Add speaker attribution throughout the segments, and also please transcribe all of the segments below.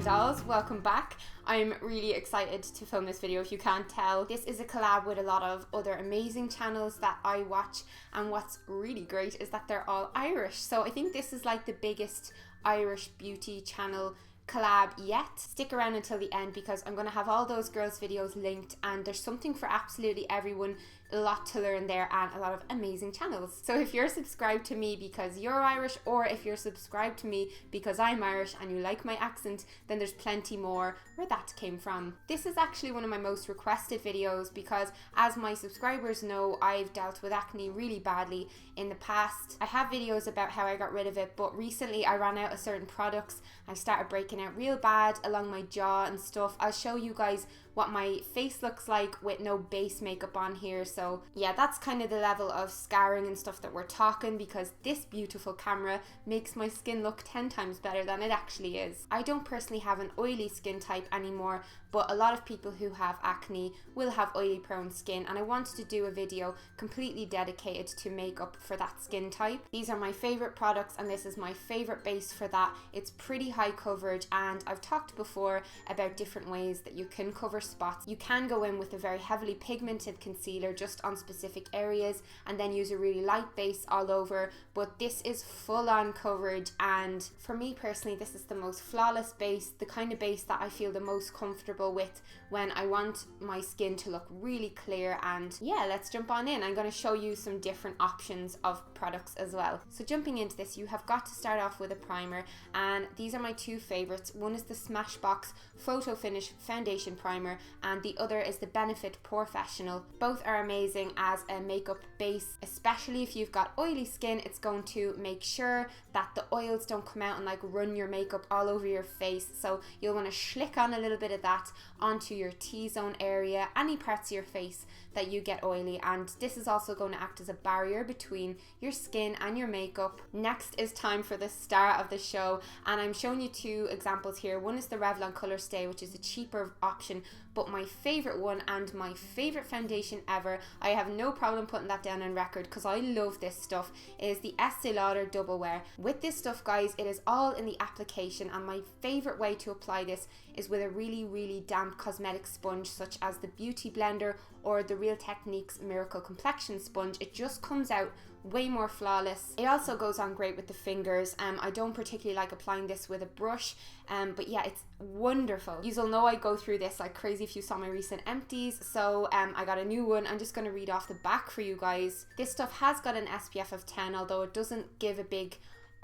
Speaker 1: dolls, welcome back. I'm really excited to film this video if you can't tell. This is a collab with a lot of other amazing channels that I watch, and what's really great is that they're all Irish. So I think this is like the biggest Irish beauty channel collab yet. Stick around until the end because I'm going to have all those girls' videos linked, and there's something for absolutely everyone, a lot to learn there, and a lot of amazing channels. So if you're subscribed to me because you're Irish, or if you're subscribed to me because I'm Irish and you like my accent, then there's plenty more where that came from. This is actually one of my most requested videos because, as my subscribers know, I've dealt with acne really badly in the past. I have videos about how I got rid of it, but recently I ran out of certain products. I started breaking out real bad along my jaw and stuff. I'll show you guys what my face looks like with no base makeup on here. So yeah, that's kind of the level of scarring and stuff that we're talking, because this beautiful camera makes my skin look 10 times better than it actually is. I don't personally have an oily skin type anymore, but a lot of people who have acne will have oily prone skin, and I wanted to do a video completely dedicated to makeup for that skin type. These are my favorite products, and this is my favorite base for that. It's pretty high coverage, and I've talked before about different ways that you can cover spots. You can go in with a very heavily pigmented concealer just on specific areas and then use a really light base all over, but this is full on coverage, and for me personally this is the most flawless base, the kind of base that I feel the most comfortable with when I want my skin to look really clear. And yeah, let's jump on in. I'm going to show you some different options of products as well. So jumping into this, you have got to start off with a primer, and these are my two favorites. One is the Smashbox Photo Finish Foundation Primer, and the other is the Benefit Professional. Both are amazing as a makeup base, especially if you've got oily skin. It's going to make sure that the oils don't come out and like run your makeup all over your face, so you'll want to slick on a little bit of that onto your T-zone area, any parts of your face that you get oily, and this is also going to act as a barrier between your skin and your makeup. Next is time for the star of the show, and I'm showing you two examples here. One is the Revlon Color Stay, which is a cheaper option, but my favorite one and my favorite foundation ever, I have no problem putting that down on record because I love this stuff, is the Estee Lauder Double Wear. With this stuff, guys, it is all in the application, and my favorite way to apply this is with a really damp cosmetic sponge such as the Beauty Blender or the Real Techniques Miracle Complexion Sponge. It just comes out way more flawless. It also goes on great with the fingers. I don't particularly like applying this with a brush, but yeah, it's wonderful. You'll know I go through this like crazy if you saw my recent empties, so I got a new one. I'm just going to read off the back for you guys. This stuff has got an SPF of 10, although it doesn't give a big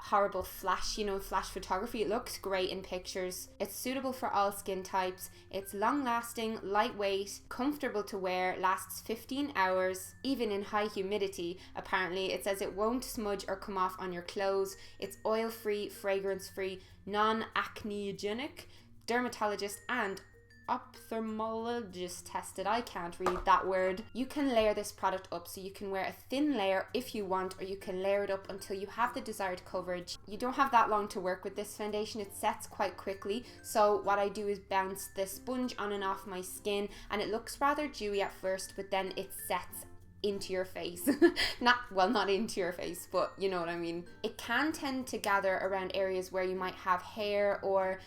Speaker 1: horrible flash, you know, flash photography. It looks great in pictures. It's suitable for all skin types. It's long lasting, lightweight, comfortable to wear, lasts 15 hours, even in high humidity. Apparently it says it won't smudge or come off on your clothes. It's oil free, fragrance free, non-acneogenic, dermatologist and ophthalmologist tested. I can't read that word. You can layer this product up, so you can wear a thin layer if you want, or you can layer it up until you have the desired coverage. You don't have that long to work with this foundation. It sets quite quickly, so what I do is bounce the sponge on and off my skin, and it looks rather dewy at first, but then it sets into your face. not into your face, but you know what I mean. It can tend to gather around areas where you might have hair or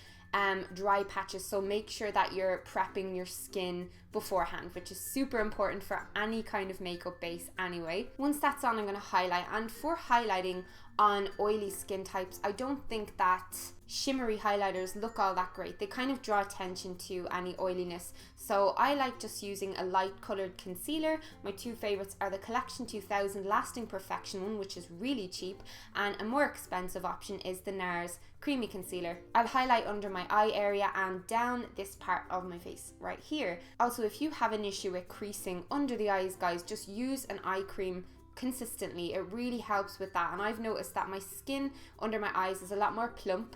Speaker 1: dry patches, so make sure that you're prepping your skin beforehand, which is super important for any kind of makeup base anyway. Once that's on, I'm going to highlight, and for highlighting on oily skin types, I don't think that shimmery highlighters look all that great. They kind of draw attention to any oiliness, so I like just using a light colored concealer. My two favorites are the Collection 2000 Lasting Perfection one, which is really cheap, and a more expensive option is the NARS Creamy Concealer. I'll highlight under my eye area and down this part of my face right here. Also, if you have an issue with creasing under the eyes, guys, just use an eye cream consistently. It really helps with that, and I've noticed that my skin under my eyes is a lot more plump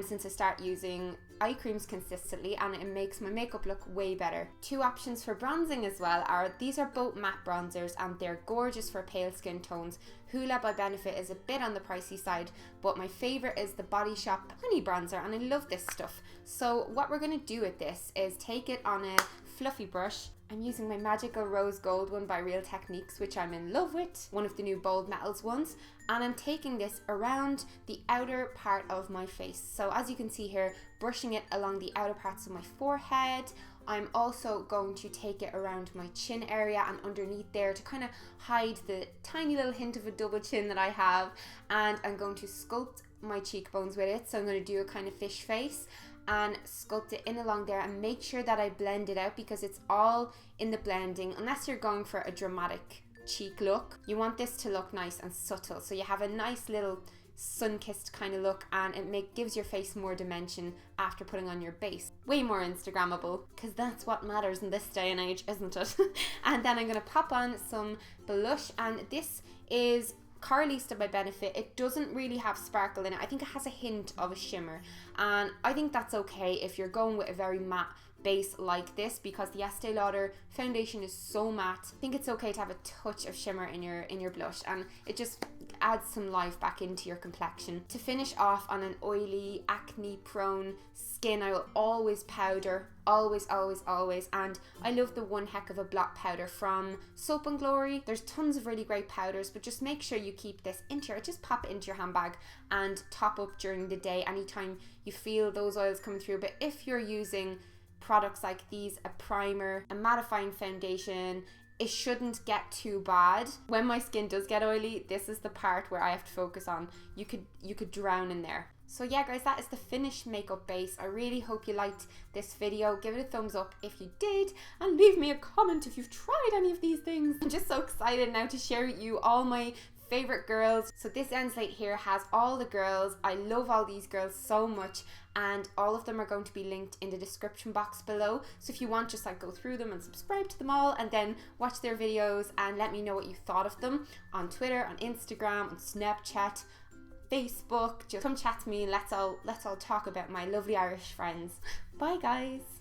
Speaker 1: since I start using eye creams consistently, and it makes my makeup look way better. Two options for bronzing as well are, these are both matte bronzers, and they're gorgeous for pale skin tones. Hoola by Benefit is a bit on the pricey side, but my favorite is the Body Shop Honey Bronzer, and I love this stuff. So what we're going to do with this is take it on a fluffy brush. I'm using my Magical Rose Gold one by Real Techniques, which I'm in love with, one of the new Bold Metals ones, and I'm taking this around the outer part of my face. So as you can see here, brushing it along the outer parts of my forehead. I'm also going to take it around my chin area and underneath there to kind of hide the tiny little hint of a double chin that I have, and I'm going to sculpt my cheekbones with it. So I'm going to do a kind of fish face and sculpt it in along there and make sure that I blend it out, because it's all in the blending. Unless you're going for a dramatic cheek look, you want this to look nice and subtle, so you have a nice little sun-kissed kind of look, and it gives your face more dimension after putting on your base. Way more Instagrammable, because that's what matters in this day and age, isn't it? And then I'm going to pop on some blush, and this is Coralista by Benefit. It doesn't really have sparkle in it. I think it has a hint of a shimmer, and I think that's okay if you're going with a very matte base like this, because the Estee Lauder foundation is so matte. I think it's okay to have a touch of shimmer in your blush, and it just adds some life back into your complexion. To finish off on an oily, acne prone skin, I will always powder, always, and I love the One Heck of a Blot powder from Soap and Glory. There's tons of really great powders, but just make sure you keep this just pop it into your handbag and top up during the day anytime you feel those oils coming through. But if you're using products like these, a primer, a mattifying foundation, it shouldn't get too bad. When my skin does get oily, this is the part where I have to focus on. You could drown in there. So yeah guys, that is the finished makeup base. I really hope you liked this video. Give it a thumbs up if you did, and leave me a comment if you've tried any of these things. I'm just so excited now to share with you all my favorite girls. So this end slate here has all the girls. I love all these girls so much, and all of them are going to be linked in the description box below. So if you want, just like go through them and subscribe to them all, and then watch their videos and let me know what you thought of them on Twitter, on Instagram, on Snapchat, Facebook. Just come chat to me. Let's all talk about my lovely Irish friends. Bye guys.